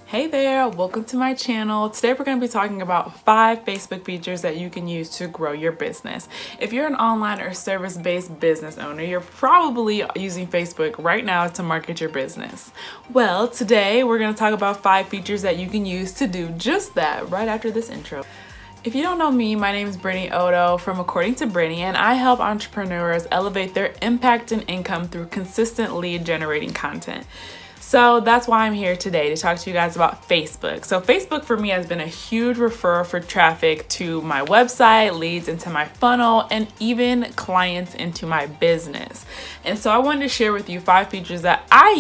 Hey there, welcome to my channel. Today we're going to be talking about 5 Facebook features that you can use to grow your business. If you're an online or service-based business owner, you're probably using Facebook right now to market your business. Well, today we're going to talk about 5 features that you can use to do just that right after this intro. If you don't know me, my name is Brittany Odo from According to Brittany, and I help entrepreneurs elevate their impact and income through consistent lead generating content. So that's why I'm here today to talk to you guys about Facebook. So Facebook for me has been a huge referrer for traffic to my website, leads into my funnel, and even clients into my business. And so I wanted to share with you 5 features that I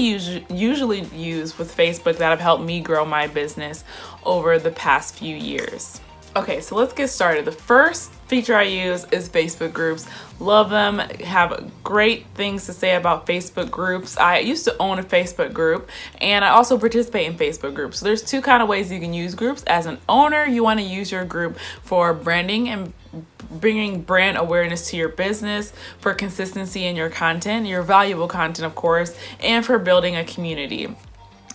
usually use with Facebook that have helped me grow my business over the past few years. Okay, so let's get started. The first feature I use is Facebook groups. Love them, have great things to say about Facebook groups. I used to own a Facebook group and I also participate in Facebook groups. So there's 2 kind of ways you can use groups. As an owner, you want to use your group for branding and bringing brand awareness to your business, for consistency in your content, your valuable content, of course, and for building a community.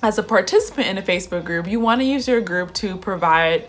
As a participant in a Facebook group, you want to use the group to provide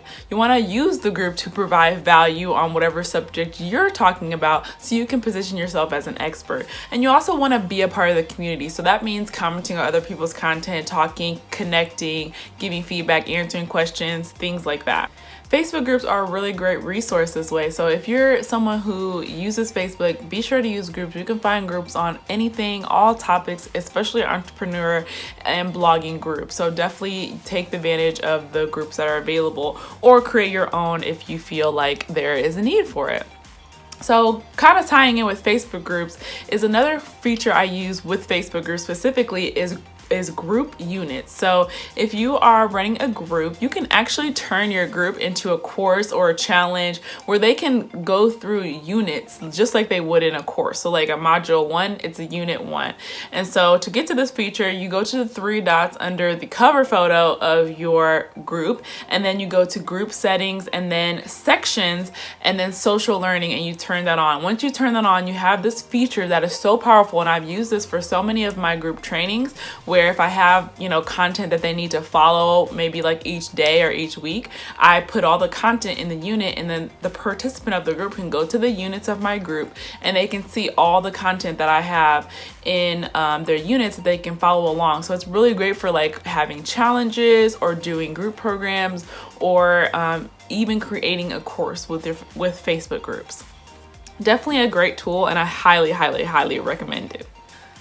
value on whatever subject you're talking about so you can position yourself as an expert. And you also want to be a part of the community. So that means commenting on other people's content, talking, connecting, giving feedback, answering questions, things like that. Facebook groups are a really great resource this way. So if you're someone who uses Facebook, be sure to use groups. You can find groups on anything, all topics, especially entrepreneur and blogging groups. So definitely take advantage of the groups that are available or create your own if you feel like there is a need for it. So kind of tying in with Facebook groups is another feature I use with Facebook groups specifically is group units. So if you are running a group, you can actually turn your group into a course or a challenge where they can go through units just like they would in a course. So like a module 1, it's a unit 1. And so to get to this feature, you go to the 3 dots under the cover photo of your group, and then you go to group settings and then sections and then social learning, and you turn that on. Once you turn that on, you have this feature that is so powerful, and I've used this for so many of my group trainings where if I have, content that they need to follow, maybe like each day or each week, I put all the content in the unit, and then the participant of the group can go to the units of my group and they can see all the content that I have in their units that they can follow along. So it's really great for like having challenges or doing group programs or even creating a course with Facebook groups. Definitely a great tool, and I highly, highly, highly recommend it.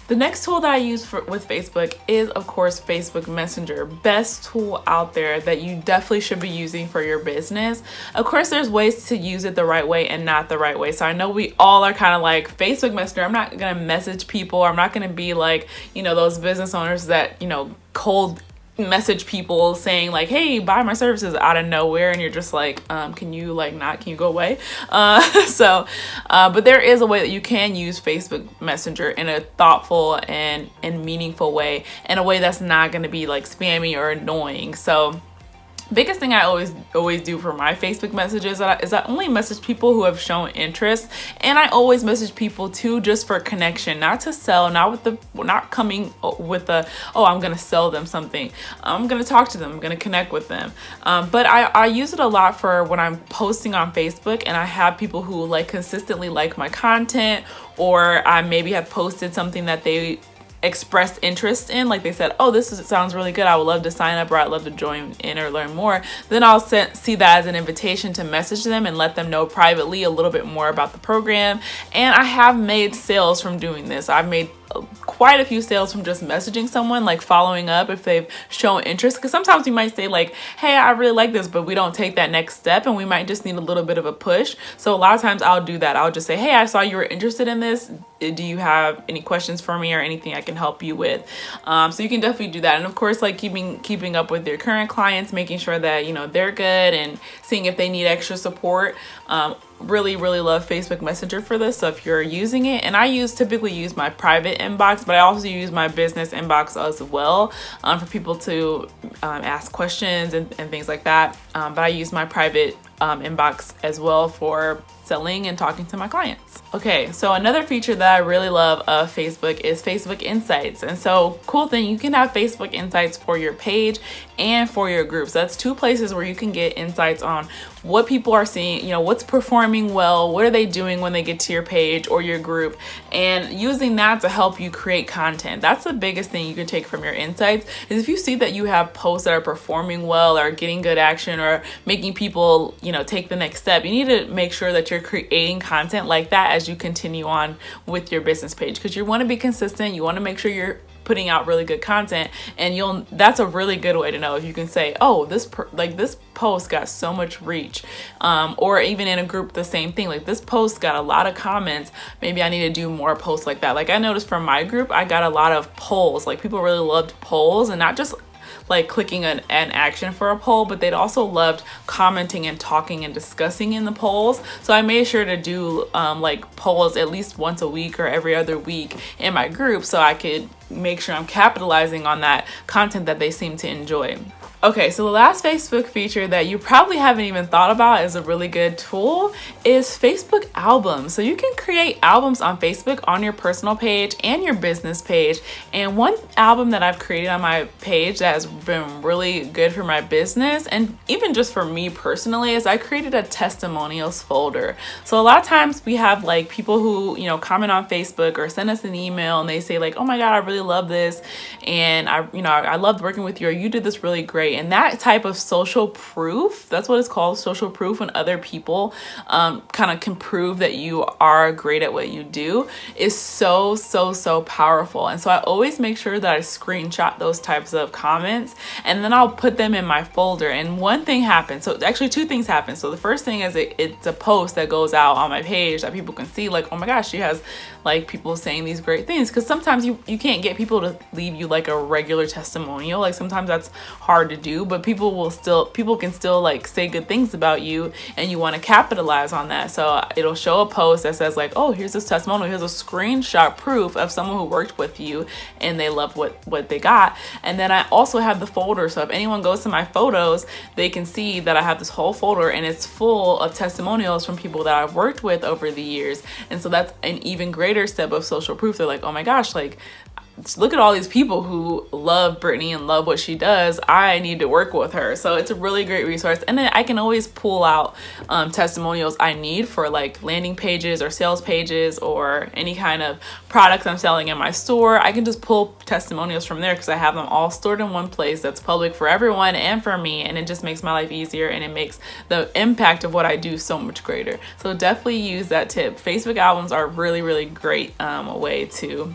The next tool that I use with Facebook is, of course, Facebook Messenger. Best tool out there that you definitely should be using for your business. Of course, there's ways to use it the right way and not the right way. So I know we all are kind of like, Facebook Messenger, I'm not going to message people. I'm not going to be like, those business owners that, cold message people saying like, hey, buy my services out of nowhere, and you're just like, can you go away? But there is a way that you can use Facebook Messenger in a thoughtful and meaningful way, in a way that's not going to be like spammy or annoying. So biggest thing I always do for my Facebook messages is I only message people who have shown interest, and I always message people too just for connection, not to sell, not coming with I'm gonna sell them something. I'm gonna talk to them, I'm gonna connect with them. But I use it a lot for when I'm posting on Facebook and I have people who consistently like my content, or I maybe have posted something that they expressed interest in, like they said, sounds really good, I would love to sign up, or I'd love to join in or learn more. Then I'll see that as an invitation to message them and let them know privately a little bit more about the program. And I have made sales from doing this. I've made quite a few sales from just messaging someone, like following up if they've shown interest, because sometimes you might say like, hey, I really like this, but we don't take that next step and we might just need a little bit of a push. So a lot of times I'll do that. I'll just say, hey, I saw you were interested in this. Do you have any questions for me or anything I can help you with? So you can definitely do that. And of course, like keeping up with your current clients, making sure that they're good and seeing if they need extra support. Really love Facebook Messenger for this. So if you're using it, and I typically use my private inbox, but I also use my business inbox as well for people to ask questions and things like that. But I use my private inbox as well for selling and talking to my clients. Okay, so another feature that I really love of Facebook is Facebook Insights. And so cool thing, you can have Facebook Insights for your page and for your groups. That's two places where you can get insights on what people are seeing, you know, what's performing well, what are they doing when they get to your page or your group, and using that to help you create content. That's the biggest thing you can take from your insights, is if you see that you have posts that are performing well or getting good action or making people, you know, take the next step, you need to make sure that you're creating content like that as you continue on with your business page, because you want to be consistent. You want to make sure you're putting out really good content, and that's a really good way to know if you can say, oh, this post got so much reach, or even in a group the same thing, like this post got a lot of comments, maybe I need to do more posts like that. Like I noticed from my group, I got a lot of polls. Like people really loved polls, and not just like clicking an action for a poll, but they'd also loved commenting and talking and discussing in the polls. So I made sure to do like polls at least once a week or every other week in my group, so I could make sure I'm capitalizing on that content that they seem to enjoy. Okay, so the last Facebook feature that you probably haven't even thought about as a really good tool is Facebook albums. So you can create albums on Facebook on your personal page and your business page. And one album that I've created on my page that has been really good for my business, and even just for me personally, is I created a testimonials folder. So a lot of times we have like people who, you know, comment on Facebook or send us an email and they say like, oh my God, I really love this. And I loved working with you, or you did this really great. And that type of social proof, that's what it's called, social proof, when other people kind of can prove that you are great at what you do, is so powerful. And so I always make sure that I screenshot those types of comments, and then I'll put them in my folder. And one thing happens, so actually two things happen. So the first thing is it's a post that goes out on my page that people can see, like, oh my gosh, she has like people saying these great things, because sometimes you can't get people to leave you like a regular testimonial. Like sometimes that's hard to do, but people can still like say good things about you, and you want to capitalize on that. So it'll show a post that says like, oh, here's this testimonial, here's a screenshot proof of someone who worked with you and they love what they got. And then I also have the folder, so if anyone goes to my photos, they can see that I have this whole folder, and it's full of testimonials from people that I've worked with over the years. And so that's an even greater step of social proof. They're like, oh my gosh, like, look at all these people who love Brittany and love what she does. I need to work with her. So it's a really great resource. And then I can always pull out testimonials I need for like landing pages or sales pages or any kind of products I'm selling in my store. I can just pull testimonials from there because I have them all stored in one place that's public for everyone and for me. And it just makes my life easier, and it makes the impact of what I do so much greater. So definitely use that tip. Facebook albums are a really great way to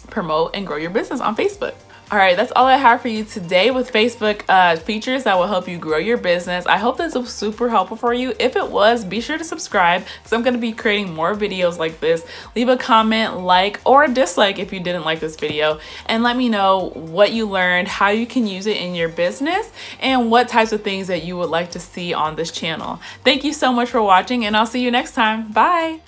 promote and grow your business on Facebook. All right, that's all I have for you today with Facebook features that will help you grow your business. I hope this was super helpful for you. If it was, be sure to subscribe, because I'm going to be creating more videos like this. Leave a comment, like, or a dislike if you didn't like this video, and let me know what you learned, how you can use it in your business, and what types of things that you would like to see on this channel. Thank you so much for watching, and I'll see you next time. Bye.